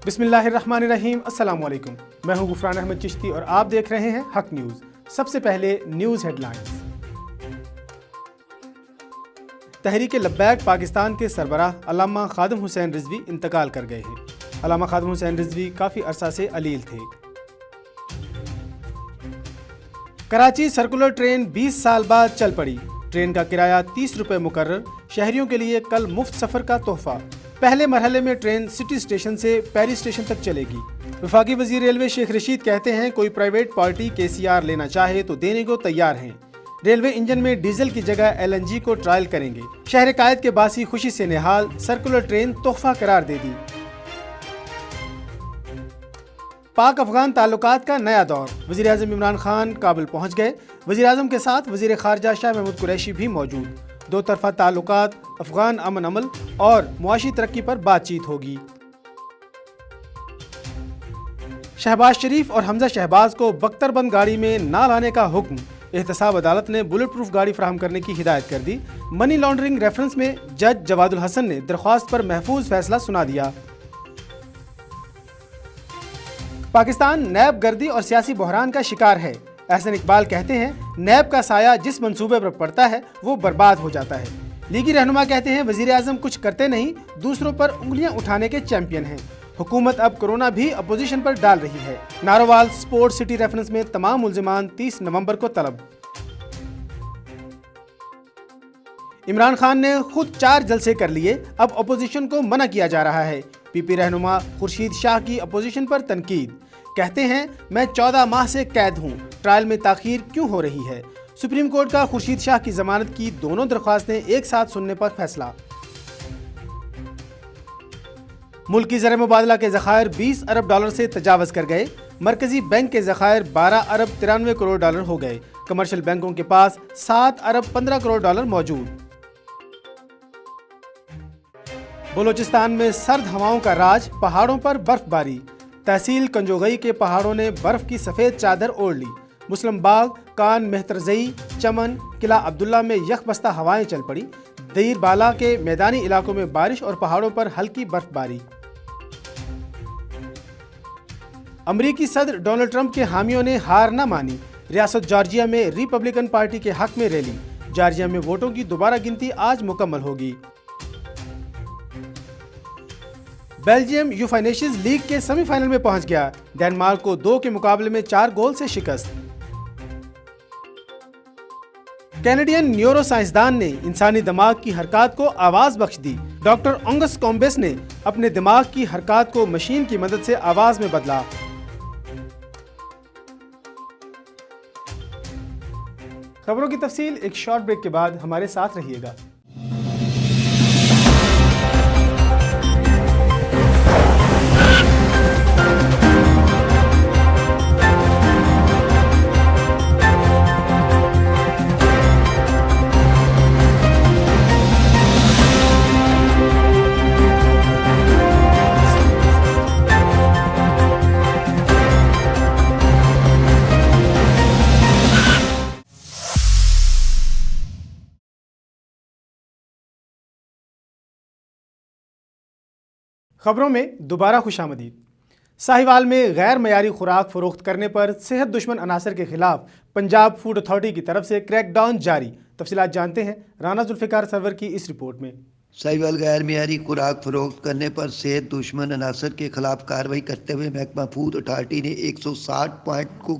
بسم اللہ الرحمن الرحیم، السلام علیکم۔ میں ہوں غفران احمد چشتی اور آپ دیکھ رہے ہیں حق نیوز۔ سب سے پہلے news head lines. Tehreek Labbaik Pakistan کے سربراہ علامہ خادم حسین رضوی انتقال کر گئے ہیں۔ علامہ خادم حسین رضوی کافی عرصہ سے علیل تھے۔ کراچی سرکولر ٹرین 20 سال بعد چل پڑی۔ ٹرین کا کرایہ 30 روپے مقرر، شہریوں کے لیے کل مفت سفر کا تحفہ۔ پہلے مرحلے میں ٹرین سٹی اسٹیشن سے پیری اسٹیشن تک چلے گی۔ وفاقی وزیر ریلوے شیخ رشید کہتے ہیں کوئی پرائیویٹ پارٹی KCR لینا چاہے تو دینے کو تیار ہیں۔ ریلوے انجن میں ڈیزل کی جگہ LNG کو ٹرائل کریں گے۔ شہر قائد کے باسی خوشی سے نہال، سرکولر ٹرین تحفہ قرار دے دی۔ پاک افغان تعلقات کا نیا دور، وزیر اعظم عمران خان کابل پہنچ گئے۔ وزیر اعظم کے ساتھ وزیر خارجہ شاہ محمود قریشی بھی موجود۔ دو طرفہ تعلقات، افغان امن عمل اور معاشی ترقی پر بات چیت ہوگی۔ شہباز شریف اور حمزہ شہباز کو بختر بند گاڑی میں نہ لانے کا حکم۔ احتساب عدالت نے بلٹ پروف گاڑی فراہم کرنے کی ہدایت کر دی۔ منی لانڈرنگ ریفرنس میں جج جواد الحسن نے درخواست پر محفوظ فیصلہ سنا دیا۔ پاکستان نیب گردی اور سیاسی بحران کا شکار ہے۔ احسن اقبال کہتے ہیں نیب کا سایہ جس منصوبے پر پڑتا ہے وہ برباد ہو جاتا ہے۔ لیگی رہنما کہتے ہیں وزیر اعظم کچھ کرتے نہیں، دوسروں پر انگلیاں اٹھانے کے چیمپئن ہیں۔ حکومت اب کورونا بھی اپوزیشن پر ڈال رہی ہے۔ ناروال سپورٹ سٹی ریفرنس میں تمام ملزمان 30 نومبر کو طلب۔ عمران خان نے خود 4 جلسے کر لیے، اب اپوزیشن کو منع کیا جا رہا ہے۔ PP رہنما خورشید شاہ کی اپوزیشن پر تنقید، کہتے ہیں میں 14 ماہ سے قید ہوں، ٹرائل میں تاخیر کیوں ہو رہی ہے؟ سپریم کورٹ کا خورشید شاہ کی ضمانت کی دونوں درخواستیں ایک ساتھ سننے پر فیصلہ۔ ملکی زر مبادلہ کے ذخائر 20 ارب ڈالر سے تجاوز کر گئے۔ مرکزی بینک کے ذخائر 12 ارب 93 کروڑ ڈالر ہو گئے۔ کمرشل بینکوں کے پاس 7 ارب 15 کروڑ ڈالر موجود۔ بلوچستان میں سرد ہواؤں کا راج، پہاڑوں پر برف باری۔ تحصیل کنجوگئی کے پہاڑوں نے برف کی سفید چادر اوڑھ لی۔ مسلم باغ، کان مہترزئی، چمن، قلعہ عبداللہ میں یک بستہ ہوائیں چل پڑی۔ دیر بالا کے میدانی علاقوں میں بارش اور پہاڑوں پر ہلکی برف باری۔ امریکی صدر ڈونلڈ ٹرمپ کے حامیوں نے ہار نہ مانی۔ ریاست جارجیا میں ریپبلکن پارٹی کے حق میں ریلی۔ جارجیا میں ووٹوں کی دوبارہ گنتی آج مکمل ہوگی۔ بیلجیم یوفا نیشنز لیگ کے سیمی فائنل میں پہنچ گیا۔ ڈنمارک کو 2 کے مقابلے میں 4 گول سے شکست۔ کینیڈین نیورو سائنسدان نے انسانی دماغ کی حرکات کو آواز بخش دی۔ ڈاکٹر انگس کومبس نے اپنے دماغ کی حرکات کو مشین کی مدد سے آواز میں بدلا۔ خبروں کی تفصیل ایک شارٹ بریک کے بعد، ہمارے ساتھ رہیے گا۔ خبروں میں دوبارہ خوش آمدید۔ ساہیوال میں غیر معیاری خوراک فروخت کرنے پر صحت دشمن عناصر کے خلاف پنجاب فوڈ اتھارٹی کی طرف سے کریک ڈاؤن جاری۔ تفصیلات جانتے ہیں رانا ذوالفقار سرور کی اس رپورٹ میں۔ ساہیوال غیر معیاری خوراک فروخت کرنے پر صحت دشمن عناصر کے خلاف کارروائی کرتے ہوئے محکمہ فوڈ اتھارٹی نے 160 پوائنٹ کو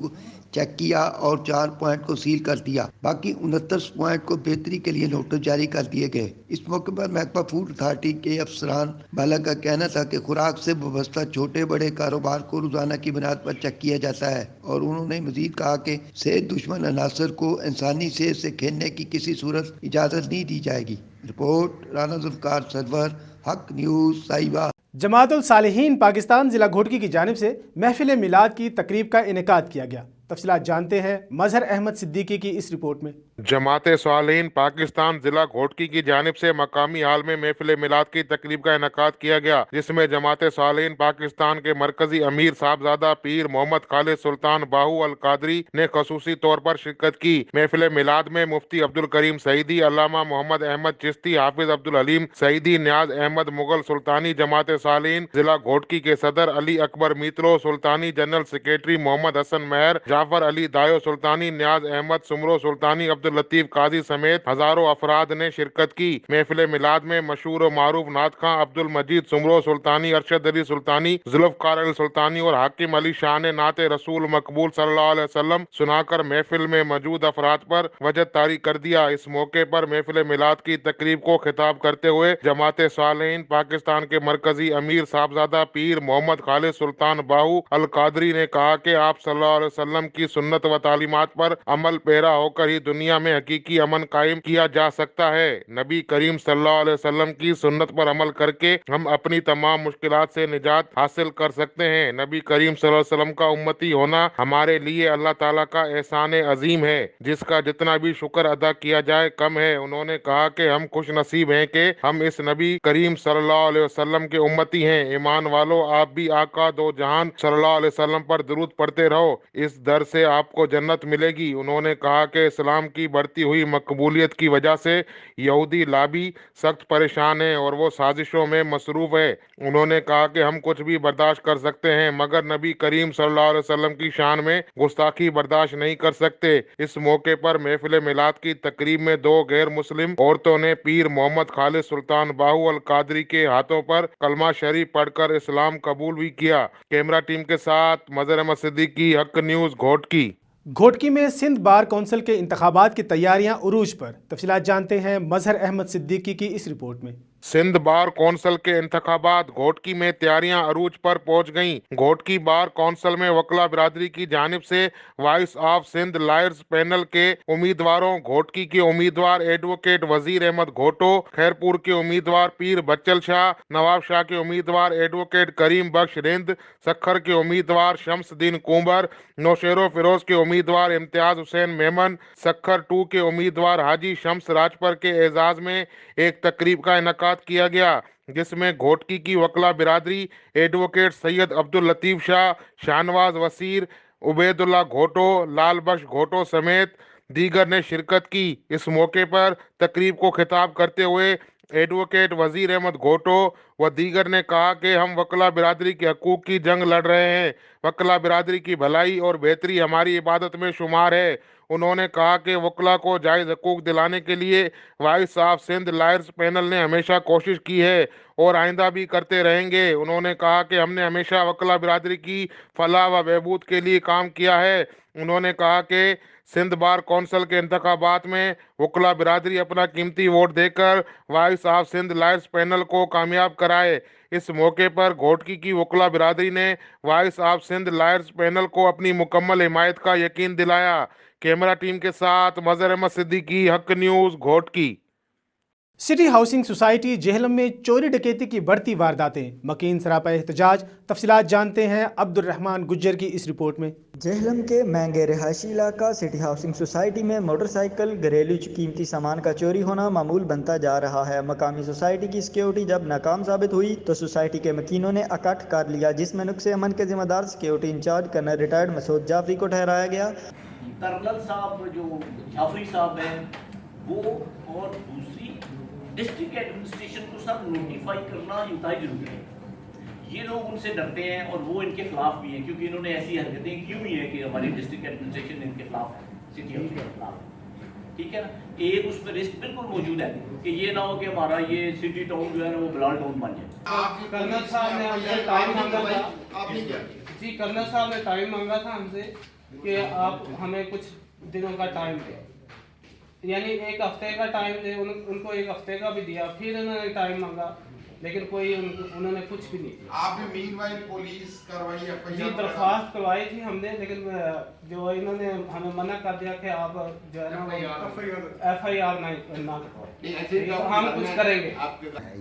چیک کیا اور 4 پوائنٹ کو سیل کر دیا۔ باقی 29 پوائنٹ کو بہتری کے لیے نوٹس جاری کر دیے گئے۔ اس موقع پر محکمہ فوڈ اتھارٹی کے افسران بالا کا کہنا تھا کہ خوراک سے وابستہ چھوٹے بڑے کاروبار کو روزانہ کی بنیاد پر چیک کیا جاتا ہے، اور انہوں نے مزید کہا کہ صحت دشمن عناصر کو انسانی صحت سے کھیلنے کی کسی صورت اجازت نہیں دی جائے گی۔ رپورٹ رانا ذوالفقار سرور، حق نیوز، ساہیوال۔ جماعت الصالحین پاکستان ضلع گھوٹکی کی جانب سے محفل میلاد کی تقریب کا انعقاد کیا گیا۔ تفصیلات جانتے ہیں مظہر احمد صدیقی کی اس رپورٹ میں۔ जमात सालेहीन पाकिस्तान जिला घोटकी की जानिब से मकामी हाल में महफिल मिलाद की तकरीब का इनकाद किया गया, जिसमें जमात सालेहीन पाकिस्तान के मरकजी अमीर साहबजादा पीर मोहम्मद खालिद सुल्तान बाहू अल कादरी ने खसूसी तौर पर शिरकत की। महफिल मिलाद में मुफ्ती अब्दुल करीम सईदी, अल्लामा मोहम्मद अहमद चिश्ती, हाफिज अब्दुल हलीम सईदी, न्याज अहमद मुगल सुल्तानी, जमात सालेहीन जिला घोटकी के सदर अली अकबर मीतलो सुल्तानी, जनरल सेक्रेटरी मोहम्मद हसन महर, जाफर अली दायो सुल्तानी, न्याज अहमद सुमरो सुल्तानी, अब्दुल लतीफ काजी समेत हजारों अफराद ने शिरकत की। महफिल मिलाद में मशहूर और मारूफ नात खां अब्दुल मजीद सुमरो सुल्तानी, अरशद अली सुल्तानी, जुल्फकार अली सुल्तानी और हाकिम अली शाह ने नात रसूल मकबूल सल्लल्लाहु अलैहि वसल्लम सुनाकर महफिल में मौजूद अफराद पर वजद तारी कर दिया। इस मौके पर महफिल मिलाद की तकरीब को खिताब करते हुए जमात सालेहीन पाकिस्तान के मरकजी अमीर साहबजादा पीर मोहम्मद खालिद सुल्तान बाहू अल कादरी ने कहा कि आप सल्लल्लाहु अलैहि वसल्लम की सुन्नत व तालीमात पर अमल पैरा होकर ही दुनिया में हकीकी अमन कायम किया जा सकता है। नबी करीम सल्लल्लाहु अलैहि वसल्लम की सुन्नत पर अमल करके हम अपनी तमाम मुश्किलात से निजात हासिल कर सकते हैं। नबी करीम सल्लल्लाहु अलैहि वसल्लम का उम्मती होना हमारे लिए अल्लाह ताला का एहसान अजीम है, जिसका जितना भी शुक्र अदा किया जाए कम है। उन्होंने कहा कि हम खुश नसीब हैं कि हम इस नबी करीम सल्लल्लाहु अलैहि वसल्लम के उम्मती हैं। ईमान वालों, आप भी आका दो जहान सल्लल्लाहु अलैहि वसल्लम पर दुरूद पढ़ते रहो, इस दर से आपको जन्नत मिलेगी। उन्होंने कहा कि इस्लाम की बढ़ती हुई मकबूलियत की वजह से यहूदी लाबी सख्त परेशान है और वो साजिशों में मसरूफ है। उन्होंने कहा कि हम कुछ भी बर्दाश्त कर सकते हैं मगर नबी करीम सल्लल्लाहु अलैहि वसल्लम की शान में गुस्ताखी बर्दाश्त नहीं कर सकते। इस मौके पर महफिल मिलाद की तकरीब में दो गैर मुस्लिम औरतों ने पीर मोहम्मद खालिद सुल्तान बाहू अल कादरी के हाथों पर कलमा शरीफ पढ़कर इस्लाम कबूल भी किया। कैमरा टीम के साथ मजहर अहमद सिद्दीकी, हक न्यूज़, घोटकी। घोटकी में सिंध बार कौंसिल के इंतखाबात की तैयारियां उरूज पर। तफसीलात जानते हैं मजहर अहमद सिद्दीकी की इस रिपोर्ट में। सिंध बार कौंसिल के इंतखाबात घोटकी में तैयारियां अरूज पर पहुंच गईं। घोटकी बार कौंसिल में वकला बिरादरी की जानिब से voice of Sindh lawyers panel के उम्मीदवारों घोटकी के उम्मीदवार एडवोकेट वजीर अहमद घोटो, खैरपुर के उम्मीदवार पीर बच्चल शाह, नवाब शाह के उम्मीदवार एडवोकेट करीम बख्श रिंद, सखर के उम्मीदवार शम्सुद्दीन कुंबर, नौशेरो फिरोज के उम्मीदवार इम्तियाज हुसैन मेमन, सखर 2 के उम्मीदवार हाजी शम्स राजपर के एजाज में एक तकरीब का इनकाद किया गया, जिसमें घोटकी की वकला बिरादरी एडवोकेट सैयद अब्दुल लतीफ शाह, शाहनवाज वसीर, उबैदुल्ला घोटो, लाल बख्श घोटो समेत दीगर ने शिरकत की। इस मौके पर तकरीब को खिताब करते हुए एडवोकेट वजीर अहमद घोटो व दीगर ने कहा कि हम वकला बिरादरी के हकूक़ की जंग लड़ रहे हैं। वकला बिरादरी की भलाई और बेहतरी हमारी इबादत में शुमार है। उन्होंने कहा कि वकला को जायज़ हकूक़ दिलाने के लिए voice of Sindh lawyers panel ने हमेशा कोशिश की है और आइंदा भी करते रहेंगे। उन्होंने कहा कि हमने हमेशा वकला बिरादरी की फलाह व बहबूद के लिए काम किया है। उन्होंने कहा कि सिंध बार कौंसिल के इंतखाबात में वकला बिरादरी अपना कीमती वोट देकर voice of Sindh lawyers panel को कामयाब कराए। इस मौके पर घोटकी की वकला बिरादरी ने voice of Sindh lawyers panel को अपनी मुकम्मल हिमायत का यकीन दिलाया। कैमरा टीम के साथ मजहर अहमद सिद्दीकी, हक news, Ghotki. City housing society Jhelum में चोरी डकैती की बढ़ती वारदातें, मकीन सरापा एहतजाज। तफसीलात जानते हैं अब्दुल रहमान गुज्जर की इस रिपोर्ट में। जेहलम के महंगे रिहायशी इलाका सिटी हाउसिंग सोसाइटी में मोटरसाइकिल, घरेलू कीमती सामान का चोरी होना मामूल बनता जा रहा है। मकामी सोसाइटी की सिक्योरिटी जब नाकाम साबित हुई तो सोसाइटी के मकीनों ने अकट कर लिया, जिसमें नुक्से अमन के जिम्मेदार security incharge colonel retired Masood Jafri को ठहराया गया। कर्नल साहब जो जाफरी साहब हैं वो और दूसरी डिस्ट्रिक्ट एडमिनिस्ट्रेशन को सब नोटिफाई करना इंतहाई जरूरी है। ये लोग उनसे डरते हैं और वो इनके खिलाफ भी हैं, क्योंकि इन्होंने ऐसी हरकतें क्यों ही है कि हमारी डिस्ट्रिक्ट एडमिनिस्ट्रेशन इनके खिलाफ है, सिटी हाउसिंग के खिलाफ। ठीक है ना, एक उस पर रिस्क बिल्कुल मौजूद है कि ये ना हो कि हमारा ये सिटी टाउन जो है ना वो बलाल टाउन बन जाए। कर्नल साहब ने हमसे टाइम मांगा था जी, कर्नल साहब ने टाइम मांगा था हमसे कि आप हमें कुछ दिनों का टाइम दें, यानी एक हफ्ते का टाइम दे। उनको एक हफ्ते का भी दिया, फिर उन्होंने टाइम मांगा, लेकिन कोई उन्होंने कुछ भी नहीं किया। आपने मीनवाइल पुलिस कार्रवाई जी दरख्वास्त करवाई थी हमने, लेकिन जो इन्होंने हमें मना कर दिया कि आप जो है ना FIR ना करो, हम कुछ करेंगे।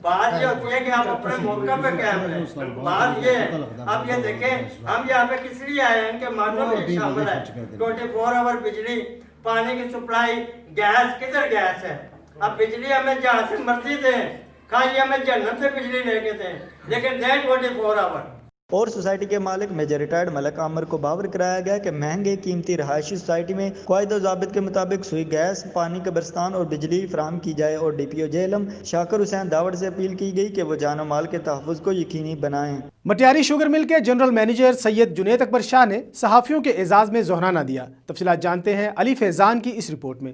बात ये होती है कि हम अपने मौके पे क्या है, बात ये है। अब ये देखें, हम यहाँ पे किस लिए आए हैं कि मानो भी शामिल है 24 आवर बिजली, पानी की सप्लाई, गैस किधर गैस है? अब बिजली हमें जहाँ से मर्जी दें, खाली हमें जन्नत से बिजली लेके दें, लेकिन दें 24 आवर। और सोसाइटी के मालिक मेजर रिटायर्ड मलक आमर को बावर कराया गया कि महंगे कीमती रहायशी सोसाइटी में कायदे ज़ाबित के मुताबिक सुई गैस, पानी, कब्रिस्तान और बिजली फराहम की जाए। और DPO जेलम शाकिर हुसैन दावड़ से अपील की गई कि वो जान और माल के तहफ़्फ़ुज़ को यकीनी बनाएं। मटियारी शुगर मिल के जनरल मैनेजर सैयद जुनैद अकबर शाह ने सहाफ़ियों के एजाज़ में ज़ोहराना दिया। तफसीलात जानते हैं अली फैज़ान की इस रिपोर्ट में।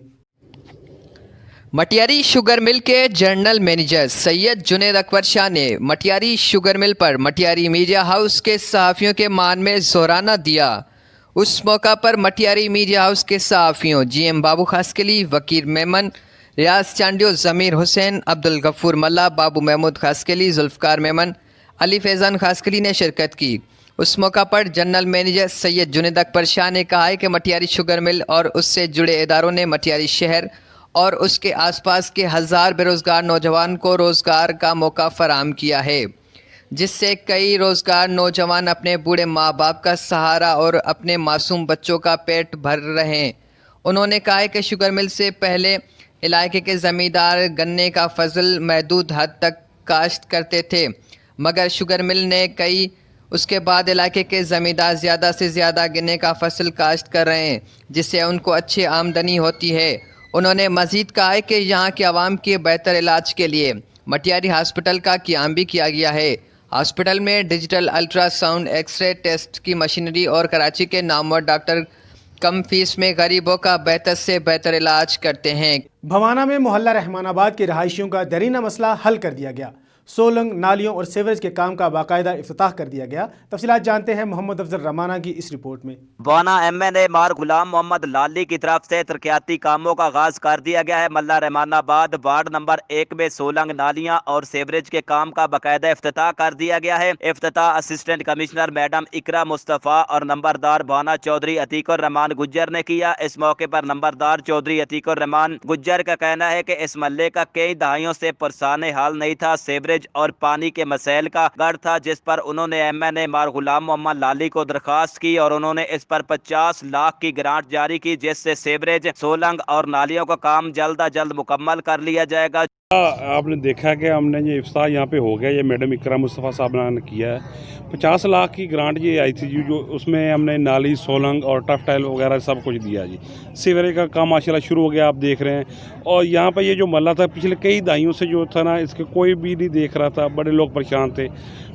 मटियारी शुगर मिल के जनरल मैनेजर सैयद जुनैद अकबर शाह ने मटियारी शुगर मिल पर मटियारी मीडिया हाउस के सहाफ़ियों के मान में ज़ोहराना दिया। उस मौका पर मटियारी मीडिया हाउस के सहाफ़ियों GM बाबू खासकली, वकील मेमन, रियाज चांडियो, ज़मीर हुसैन, अब्दुल गफूर मल्ला, बाबू महमूद खासकली, जुल्फ़कार मेमन, अली फैज़ान खासकली ने शिरकत की। उस मौका पर जनरल मैनेजर सैयद जुनैद अकबर शाह ने कहा है कि मटियारी शुगर मिल और उससे जुड़े इदारों ने मटियारी शहर और उसके आसपास के हज़ार बेरोज़गार नौजवान को रोज़गार का मौका फ़राहम किया है, जिससे कई रोज़गार नौजवान अपने बूढ़े माँ बाप का सहारा और अपने मासूम बच्चों का पेट भर रहे हैं। उन्होंने कहा है कि शुगर मिल से पहले इलाके के ज़मींदार गन्ने का फजल महदूद हद तक काश्त करते थे, मगर शुगर मिल ने उसके बाद इलाके के ज़मींदार ज़्यादा से ज़्यादा गन्ने का फसल काश्त कर रहे हैं, जिससे उनको अच्छी आमदनी होती है। उन्होंने मज़ीद कहा है कि यहाँ के आवाम के बेहतर इलाज के लिए मटियारी हॉस्पिटल का क़याम भी किया गया है। हॉस्पिटल में डिजिटल अल्ट्रासाउंड, एक्सरे टेस्ट की मशीनरी और कराची के नामवर डॉक्टर कम फीस में गरीबों का बेहतर से बेहतर इलाज करते हैं। भवाना में मोहल्ला रहमानाबाद के रहायशियों का दरीना मसला हल कर दिया गया। सोलंग, नालियों और सीवरेज के काम का बाकायदा इफ्तिताह कर दिया गया। तफसीलात जानते हैं मोहम्मद अफजल रमाना की इस रिपोर्ट में। भवाना MNA मार गुलाम मोहम्मद लाली की तरफ से तरक्याती कामों का आगाज कर दिया गया है। मल्ला रहमानाबाद वार्ड नंबर 1 में सोलंग, नालियां और सीवरेज के काम का बाकायदा इफ्तिताह कर दिया गया है। इफ्तिताह असिस्टेंट कमिश्नर मैडम इकरा मुस्तफ़ा और नंबरदार भवाना चौधरी अतीकुर रहमान गुज्जर ने किया। इस मौके पर नंबरदार चौधरी अतीकुर रहमान गुज्जर का कहना है कि इस मल्ले का कई दहाइयों से परेशान हाल नहीं था। सीवरेज और पानी के मसैल का गढ़ था, जिस पर उन्होंने MNA मार गुलाम मोहम्मद लाली को दरखास्त की और उन्होंने इस पर 50 लाख की ग्रांट जारी की, जिससे सीवरेज, सोलंग और नालियों का काम जल्द अज जल्द मुकम्मल कर लिया जाएगा। आपने देखा कि हमने ये इफ्ताह यहाँ पे हो गया, ये मैडम इकरा मुस्तफ़ा साहब ने किया है। 50 लाख की ग्रांट ये आई थी जो उसमें हमने नाली, सोलंग और टफ टाइल वगैरह सब कुछ दिया जी। सीवरेज का काम माशाल्लाह शुरू हो गया, आप देख रहे हैं। और यहाँ पे ये जो मल्ला था पिछले कई दहाइयों से जो था ना, इसके कोई भी नहीं देख रहा था, बड़े लोग परेशान थे।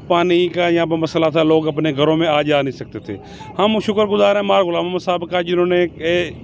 पानी का यहाँ पर मसला था, लोग अपने घरों में आ जा नहीं सकते थे। हम शुक्रगुजार हैं मार गुलाम मोहम्मद साहब का, जिन्होंने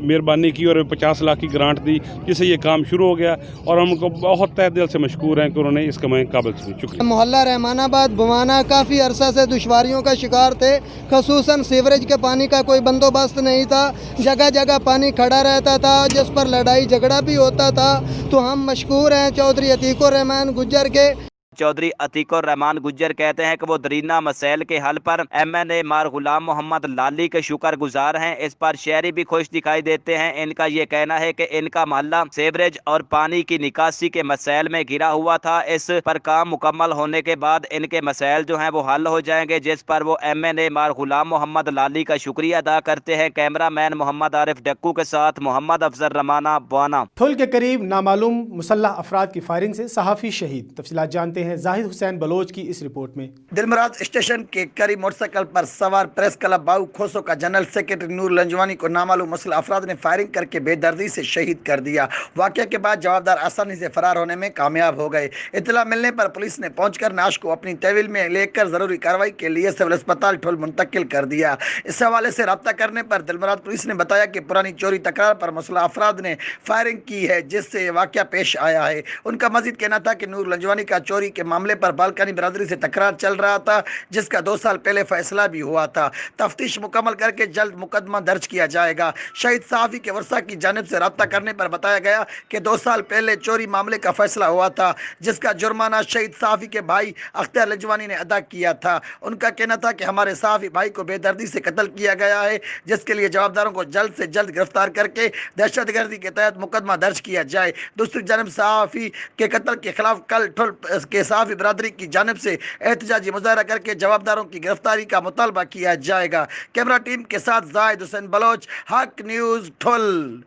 मेहरबानी की और 50 लाख की ग्रांट दी, जिससे ये काम शुरू हो गया और हम उनको बहुत तहे दिल से मशकूर हैं कि उन्होंने इस कमाई काबिल से। शुक्रिया। मोहल्ला रहमानाबाद भवाना काफ़ी अरसा से दुश्वारियों का शिकार थे, खसूसन सीवरेज के पानी का कोई बंदोबस्त नहीं था, जगह जगह पानी खड़ा रहता था, जिस पर लड़ाई झगड़ा भी होता था। तो हम मशकूर हैं चौधरी अतीकुर रहमान गुज्जर के। चौधरी अतीकुर रहमान गुज्जर कहते हैं कि वो दरीना मसैल के हल पर MNA मार गुलाम मोहम्मद लाली के शुक्रगुजार हैं। इस पर शहरी भी खुश दिखाई देते हैं। इनका ये कहना है कि इनका मोहल्ला सीवरेज और पानी की निकासी के मसैल में घिरा हुआ था। इस पर काम मुकम्मल होने के बाद इनके मसैल जो हैं वो हल हो जाएंगे, जिस पर वो MNA मार गुलाम मोहम्मद लाली का शुक्रिया अदा करते हैं। कैमरा मैन मोहम्मद आरिफ डक्कू के साथ मोहम्मद अफजल रमाना, भवाना। थुल के करीब नामालूम मुसल्लह अफराद की फायरिंग से सहाफ़ी शहीद। तफसीलात जानते हैं जाहिद हुसैन बलोच की इस रिपोर्ट में। दिलमराज स्टेशन के करीब मोटरसाइकिल पर सवार प्रेस क्लब बाऊ खोसो का जनरल सेक्रेटरी नूर लंजवानी को नामालूम मुसल्लह अफराद ने फायरिंग करके बेदर्दी से शहीद कर दिया। वाक़या के बाद जवाबदार आसानी से फरार होने में कामयाब हो गए। इत्तला मिलने पर पुलिस ने पहुंचकर नाश को अपनी तहवील में लेकर जरूरी कार्रवाई के लिए सिविल अस्पताल ठुल मुंतकिल कर दिया। इस हवाले से रब्ता करने पर दिलमराज पुलिस ने बताया कि पुरानी चोरी तकरार पर मुसल्लह अफराद ने फायरिंग की है, जिससे वाक़या पेश आया है। उनका मजीद कहना था कि नूर लंजवानी का चोरी के मामले पर बालकानी बरादरी से तकरार चल रहा था, जिसका 2 साल पहले फैसला भी हुआ था। तफ्तीश मुकम्मल करके जल्द मुकदमा दर्ज किया जाएगा। शहीद सहाफ़ी के वर्सा की जानिब से रब्ता करने पर बताया गया कि 2 साल पहले चोरी मामले का फैसला हुआ था, जिसका जुर्माना शहीद सहाफ़ी के भाई अख्तर लंजवानी ने अदा किया था। उनका कहना था कि हमारे सहाफ़ी भाई को बेदर्दी से कत्ल किया गया है, जिसके लिए जवाबदारों को जल्द से जल्द गिरफ्तार करके दहशतगर्दी के तहत मुकदमा दर्ज किया जाए। दूसरी जानब सहाफ़ी के कत्ल के खिलाफ कल ठुल के सहाफ़ी बरादरी की जानिब से एहतजाजी मुजाहरा करके जवाबदारों की गिरफ्तारी का मुतालबा किया जाएगा। कैमरा टीम के साथ जाहिद हुसैन बलोच, हक न्यूज़ ठुल।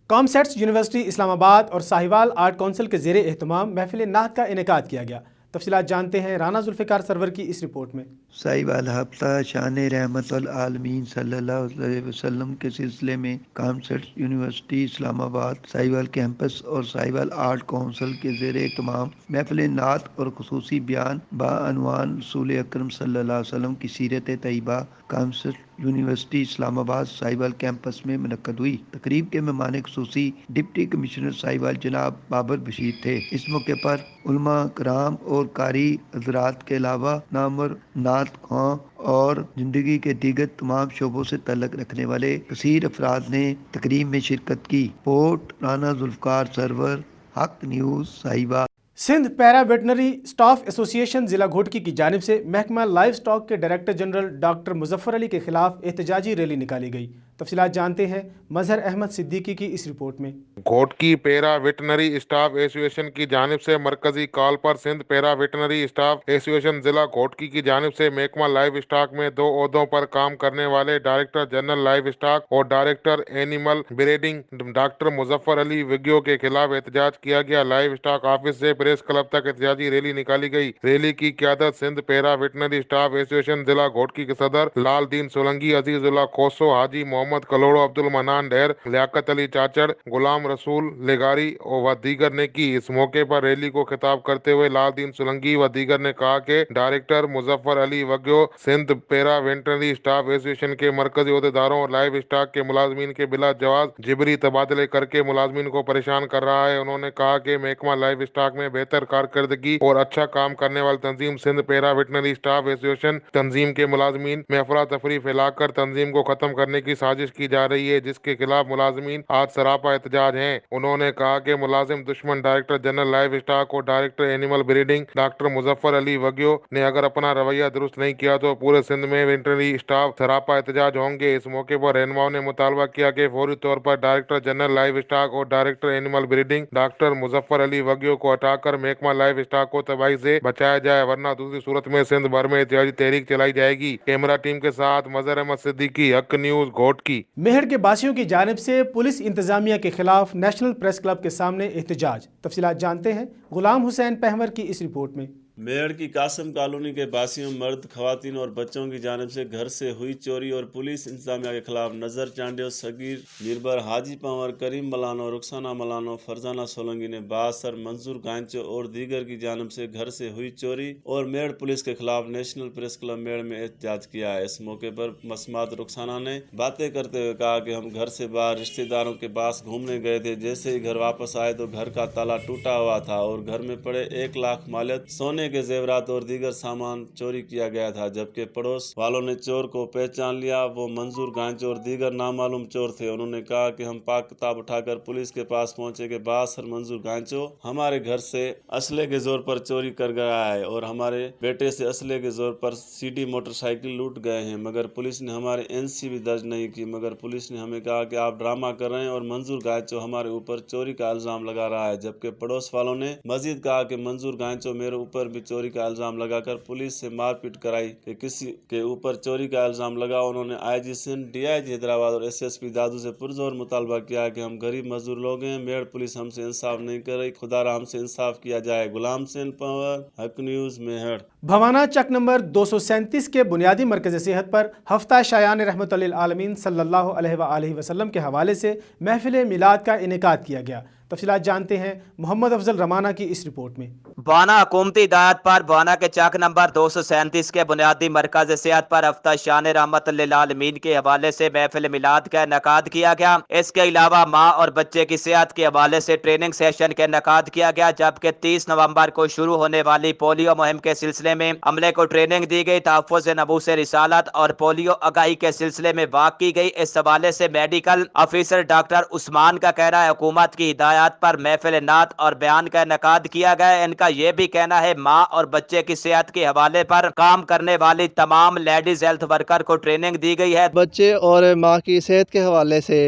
कॉमसेट्स यूनिवर्सिटी इस्लामाबाद और साहिवाल आर्ट काउंसिल के ज़ेरे एहतमाम महफिल नात का इनेकाद किया गया। तफसीलात जानते हैं राना जुल्फ़िकार सरवर की इस रिपोर्ट में। साहिवाल हफ्ता शान रहमतुल आलमीन सल्लल्लाहु अलैहि वसल्लम के सिलसिले में COMSATS university Islamabad, Sahiwal campus और साहिवाल आर्ट काउंसिल के ज़ेरे एहतमाम महफिल नात और खुसूसी बयान बाअनवान रसूल अकरम सल्लल्लाहु अलैहि वसल्लम की सीरत तैयबा COMSATS university Islamabad Sahiwal campus में मुनक्कद हुई। तकरीब के मेहमान खुसूसी डिप्टी कमिश्नर साहिवाल जनाब बाबर बशीर थे। इस मौके पर उलमा कराम और कारी हज़रात के अलावा नामवर नात खां और जिंदगी के दीगर तमाम शोबों से तल्लुक़ रखने वाले कसीर अफराद ने तकरीब में शिरकत की। Report Rana Zulfiqar Sarwar, Haq news Sahiwal. Sindh para veterinary staff association ज़िला घोटकी की जानिब से महकमा लाइव स्टॉक के director general doctor Muzaffar Ali के खिलाफ एहतजाजी रैली निकाली गई। तफसीलात जानते हैं मजहर अहमद सिद्दीकी की इस रिपोर्ट में। Ghotki para veterinary staff association की जानिब से मरकजी कॉल पर Sindh para veterinary staff association जिला घोटकी की जानिब से महकमा लाइव स्टॉक में 2 ओहदों पर काम करने वाले डायरेक्टर जनरल लाइव स्टॉक और director animal breeding doctor Muzaffar Ali विज्ञो के खिलाफ एहतजाज किया गया। लाइव स्टॉक ऑफिस से प्रेस क्लब तक एहतजाजी रैली निकाली गई। रैली की क़यादत Sindh para veterinary staff association जिला घोटकी के सदर लाल दीन सोलंकी, अजीजुल्लाह खोसो, हाजी मोहम्मद कलोड़ो, अब्दुल मनान डैर, लियाकत अली चाचड़, गुलाम रसूल लेगारी और दीगर ने की। इस मौके पर रैली को खिताब करते हुए लाल दीन सोलंकी व दीगर ने कहा कि डायरेक्टर मुजफ्फर अली वग्यो Sindh para veterinary staff association के मरकजी अहदेदारों और लाइव स्टॉक के मुलाजमीन के बिला जवाज जिबरी तबादले करके मुलाजमीन को परेशान कर रहा है। उन्होंने कहा कि महकमा लाइव स्टॉक में बेहतर कारकर्दगी और अच्छा काम करने वाली तंजीम Sindh para veterinary staff association तंजीम के मुलाजमीन में अफरा तफरी फैलाकर तंजीम को खत्म करने की साजिश की जा रही है, जिसके खिलाफ मुलाजमीन आज सरापा एहतजाज हैं। उन्होंने कहा कि मुलाजिम दुश्मन डायरेक्टर जनरल लाइव स्टॉक और director animal breeding doctor Muzaffar Ali वग्यो ने अगर अपना रवैया दुरुस्त नहीं किया तो पूरे सिंध में वेटनरी स्टाफ सरापा एहतजाज होंगे। इस मौके पर रहनुमाओं ने मुतालबा किया कि फौरी तौर पर डायरेक्टर जनरल लाइव स्टॉक और director animal breeding doctor Muzaffar Ali वग्यो को हटाकर महकमा लाइव स्टॉक को तबाही से बचाया जाए, वरना दूसरी सूरत में सिंध भर में एहतजाजी तहरीक चलाई जाएगी। कैमरा टीम के साथ मजहर अहमद सिद्दीकी, हक न्यूज़ घोटकी। मेहर के बासियों की जानिब से पुलिस इंतजामिया के खिलाफ नेशनल प्रेस क्लब के सामने एहतजाज। तफसीलात जानते हैं गुलाम हुसैन पहवर की इस रिपोर्ट में। मेहर की कासम कॉलोनी के बासियों, मर्द, खवातीन और बच्चों की जानिब से घर से हुई चोरी और पुलिस इंतजामिया के खिलाफ नजर चांडियो, सगीर निर्भर, हाजी पंवर, करीम मलानो, रुखसाना मलानो, फरजाना सोलंकी ने बासर, मंजूर गांचो और दीगर की जानिब से घर से हुई चोरी और मेड़ पुलिस के खिलाफ नेशनल प्रेस क्लब मेड़ में एहतजाज किया है। इस मौके पर मसमात रुखसाना ने बातें करते हुए कहा कि हम घर से बाहर रिश्तेदारों के पास घूमने गए थे। जैसे ही घर वापस आए तो घर का ताला टूटा हुआ था और घर में पड़े 1 लाख मालियत, सोने के जेवरात और दीगर सामान चोरी किया गया था। जबकि पड़ोस वालों ने चोर को पहचान लिया, वो मंजूर गांचो और दीगर नामालूम चोर थे। उन्होंने कहा कि हम पाक किताब उठाकर पुलिस के पास पहुंचे कि बासर मंजूर गांचो हमारे घर से असले के जोर पर चोरी कर गया है और हमारे बेटे से असले के जोर पर सीडी मोटरसाइकिल लूट गए हैं, मगर पुलिस ने हमारे एनसी भी दर्ज नहीं की। मगर पुलिस ने हमें कहा कि आप ड्रामा कर रहे हैं और मंजूर गांचो हमारे ऊपर चोरी का इल्जाम लगा रहा है। जबकि पड़ोस वालों ने मजीद कहा कि मंजूर गांचो मेरे ऊपर भी चोरी का इल्जाम लगाकर पुलिस से मारपीट कराई कि किसी के ऊपर चोरी का इल्जाम लगा। उन्होंने आईजी सिंध, डीआईजी हैदराबाद और एसएसपी दादू से पुरजोर मुतालबा किया कि हम गरीब मजदूर लोग हैं, मेड़ पुलिस हमसे इंसाफ नहीं कर रही, खुदारा हमसे इंसाफ किया जाए। गुलाम हुसैन पंवर, हक न्यूज़, मेहर। भवाना चक नंबर 237 के बुनियादी मरकज़ सेहत पर हफ्ता शायान रहमतुल आलमीन सल्लल्लाहु अलैहि वसल्लम के हवाले से महफिल मिलाद का इनेकाद किया गया। तफसीलात जानते हैं मोहम्मद अफजल रमाना की इस रिपोर्ट में। बाना हुकूमती हिदायत पर बाना के चक नंबर 237 के बुनियादी मरकज सेहत पर हफ्ता शान रहमतुल आलमीन के हवाले से महफिल मिलाद का इनेकाद किया गया। इसके अलावा माँ और बच्चे की सेहत के हवाले से ट्रेनिंग सेशन का इनेकाद किया गया। जबकि 30 नवंबर को शुरू होने वाली पोलियो मुहिम के सिलसिले में अमले को ट्रेनिंग दी गई। तहफ़्फ़ुज़ नबूस रिसालत और पोलियो आगाही के सिलसिले में बात की गई। इस हवाले से मेडिकल ऑफिसर डॉक्टर उस्मान का कहना है हुकूमत की हिदायत पर महफिल नात और बयान का इनेकाद किया गया। इनका यह भी कहना है माँ और बच्चे की सेहत के हवाले पर काम करने वाली तमाम लेडीज हेल्थ वर्कर को ट्रेनिंग दी गई है। बच्चे और माँ की सेहत के हवाले से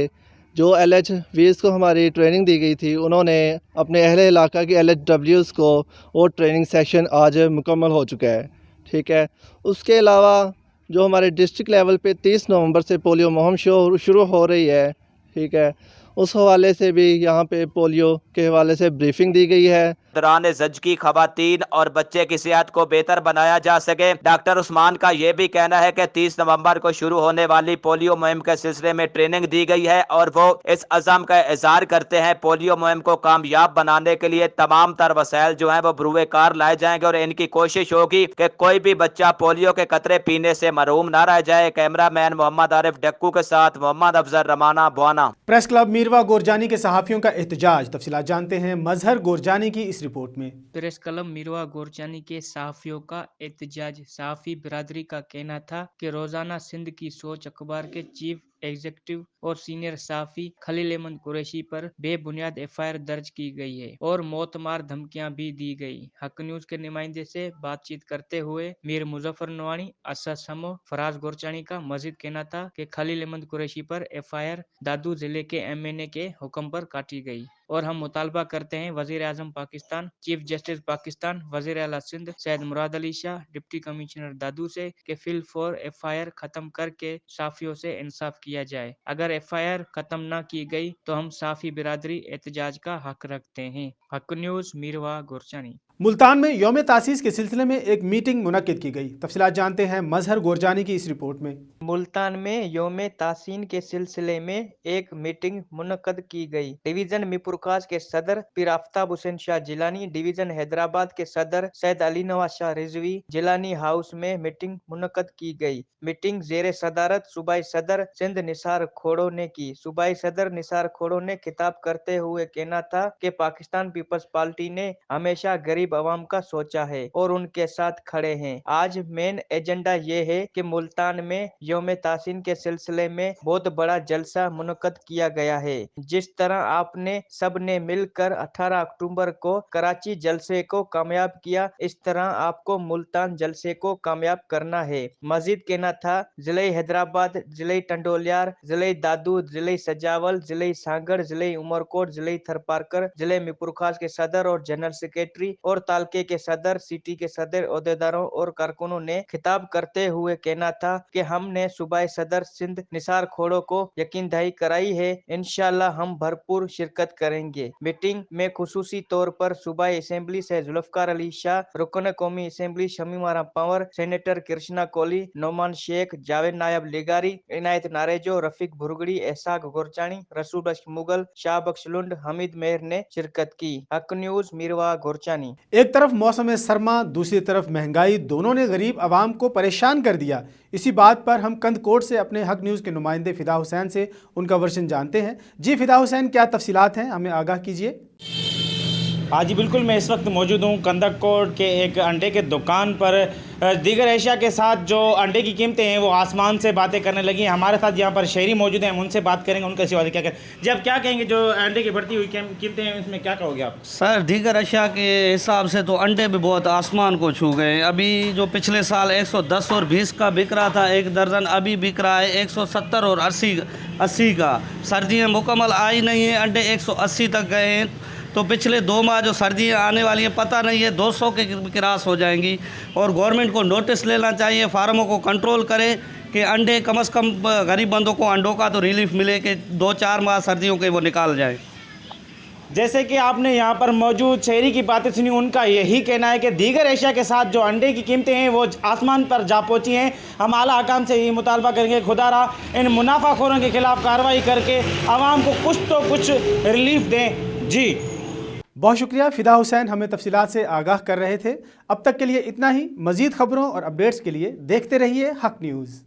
जो LHVs को हमारी ट्रेनिंग दी गई थी, उन्होंने अपने अहले इलाका की LHWs को वो ट्रेनिंग सेशन आज मुकम्मल हो चुका है। ठीक है, उसके अलावा जो हमारे डिस्ट्रिक्ट लेवल पे 30 नवंबर से पोलियो मुहिम शुरू हो रही है, ठीक है, उस हवाले से भी यहाँ पे पोलियो के हवाले से ब्रीफिंग दी गई है। दौरान ज़चगी खवातीन और बच्चे की सेहत को बेहतर बनाया जा सके। डॉक्टर उस्मान का ये भी कहना है कि 30 नवंबर को शुरू होने वाली पोलियो मुहिम के सिलसिले में ट्रेनिंग दी गई है और वो इस अज़म का इज़हार करते हैं पोलियो मुहिम को कामयाब बनाने के लिए तमाम तर वसाइल जो हैं वो बरूए कार लाए जाएंगे और इनकी कोशिश होगी कि कोई भी बच्चा पोलियो के कतरे पीने से महरूम ना रह जाए। कैमरामैन मोहम्मद आरिफ डक्कू के साथ मोहम्मद अफजल रमाना बुआना। प्रेस क्लब मीरवा गोरजानी के सहाफ़ियों का एहतजाज, तफसीलात जानते हैं मजहर गोरजानी की इस रिपोर्ट में। प्रेस क्लब मीरवा गोरजानी के सहाफ़ियों का एहतजाज। सहाफ़ी बिरादरी का कहना था कि रोज़ाना सिंध की सोच अखबार के चीफ एग्जीक्यूटिव और सीनियर सहाफ़ी खलील अहमद कुरैशी पर बेबुनियाद एफआईआर दर्ज की गई है और मौतमार धमकियां भी दी गई। हक न्यूज के नुमाइंदे से बातचीत करते हुए मीर मुजफ्फर नवानी, असद समो, फराज गोरचानी का मजीद कहना था कि खलील अहमद कुरैशी पर एफआईआर दादू जिले के एमएनए के हुक्म पर काटी गई और हम मुतालबा करते हैं वजीर आजम पाकिस्तान, चीफ जस्टिस पाकिस्तान, वजीर आला सिंध सैयद मुराद अली शाह, डिप्टी कमिश्नर दादू से कि फिल फॉर एफआईआर खत्म करके साफियों से इंसाफ किया जाए। अगर एफआईआर खत्म न की गई तो हम साफी बिरादरी एहतजाज का हक रखते हैं। हक न्यूज मीरवा गोरचानी। मुल्तान में यौम तासीस के सिलसिले में एक मीटिंग मुनक्किद की गई। तफसीलात जानते हैं मजहर गोरजानी की इस रिपोर्ट में। मुल्तान में यौम तासीन के सिलसिले में एक मीटिंग मुनक्कद की गई। डिवीजन मीरपुरखास के सदर पीर आफ्ताब हुसैन शाह जिलानी, डिवीजन हैदराबाद के सदर सैयद अली नवाज शाह रिजवी जिलानी हाउस में मीटिंग मुनक्कद की गई। मीटिंग जेर सदारत सूबाई सदर सिंध निसार खोड़ो ने की। सूबाई सदर निसार खोड़ो ने खिताब करते हुए कहना था कि पाकिस्तान पीपल्स पार्टी ने हमेशा गरीब अवाम का सोचा है और उनके साथ खड़े हैं। आज मेन एजेंडा ये है कि मुल्तान में यौम तासीन के सिलसिले में बहुत बड़ा जलसा मुनक्कद किया गया है। जिस तरह आपने सब ने मिलकर 18 अक्टूबर को कराची जलसे को कामयाब किया, इस तरह आपको मुल्तान जलसे को कामयाब करना है। मजीद कहना था जिले हैदराबाद, जिले टंडोलियार, जिले दादू, जिले सजावल, जिले सांगड़, जिले उमरकोट, जिले थरपारकर, जिले मीरपुरखास के सदर और जनरल सेक्रेटरी और तालके के सदर, सिटी के सदर, ओहदेदारों और कारकुनों ने खिताब करते हुए कहना था कि हमने सूबाई सदर सिंध निसार खोड़ो को यकीन दही कराई है, इंशाअल्लाह हम भरपूर शिरकत करेंगे। मीटिंग में खुसूसी तौर पर सूबाई असेंबली से जुल्फकार अली शाह, रुकन कौमी असेंबली शमीम आरा पंवर, सेनेटर कृष्णा कोहली, नौमान शेख, जावेद नायब लिगारी, इनायत नारेजो, रफीक भुरगड़ी, एहसाक गोरचानी, रसूल बख्श मुगल, शाह बख्श लुंड, हमीद मेहर ने शिरकत की। हक न्यूज मीरवा गोरचानी। एक तरफ मौसम सरमा, दूसरी तरफ महंगाई, दोनों ने गरीब आवाम को परेशान कर दिया। इसी बात पर हम कंदकोट से अपने हक न्यूज़ के नुमाइंदे फिदा हुसैन से उनका वर्जन जानते हैं। जी फिदा हुसैन, क्या तफसीलात हैं, हमें आगाह कीजिए। हाँ जी बिल्कुल, मैं इस वक्त मौजूद हूँ कंदकोट के एक अंडे के दुकान पर। दीगर एशिया के साथ जो अंडे की कीमतें हैं वो आसमान से बातें करने लगी हैं। हमारे साथ यहाँ पर शहरी मौजूद हैं, हम उनसे बात करेंगे, उनका सिवा क्या करें। जी आप क्या कहेंगे, जो अंडे की बढ़ती हुई कीमतें हैं इसमें क्या कहोगे आप? सर दीगर एशिया के हिसाब से तो अंडे भी बहुत आसमान को छू गए। अभी जो पिछले साल 110 और 20 का बिक रहा था एक दर्जन, अभी बिक रहा है 170 और 80 का। सर्दियाँ मुकम्मल आई नहीं है, अंडे 180 तक गए हैं। तो पिछले 2 माह जो सर्दियाँ आने वाली हैं पता नहीं है 200 के क्रॉस हो जाएंगी। और गवर्नमेंट को नोटिस लेना चाहिए, फार्मों को कंट्रोल करे कि अंडे कम से कम गरीब बंदों को अंडों का तो रिलीफ मिले कि 2-4 माह सर्दियों के वो निकाल जाए। जैसे कि आपने यहाँ पर मौजूद शहरी की बातें सुनी, उनका यही कहना है कि दीगर एशिया के साथ जो अंडे की कीमतें हैं वो आसमान पर जा पहुँची हैं। हम आला हकाम से ये मुतालबा करेंगे खुदारा इन मुनाफाखोरों के खिलाफ कार्रवाई करके आवाम को कुछ तो कुछ रिलीफ दें। जी बहुत शुक्रिया फिदा हुसैन, हमें तफसीलात से आगाह कर रहे थे। अब तक के लिए इतना ही। मज़ीद खबरों और अपडेट्स के लिए देखते रहिए हक न्यूज़।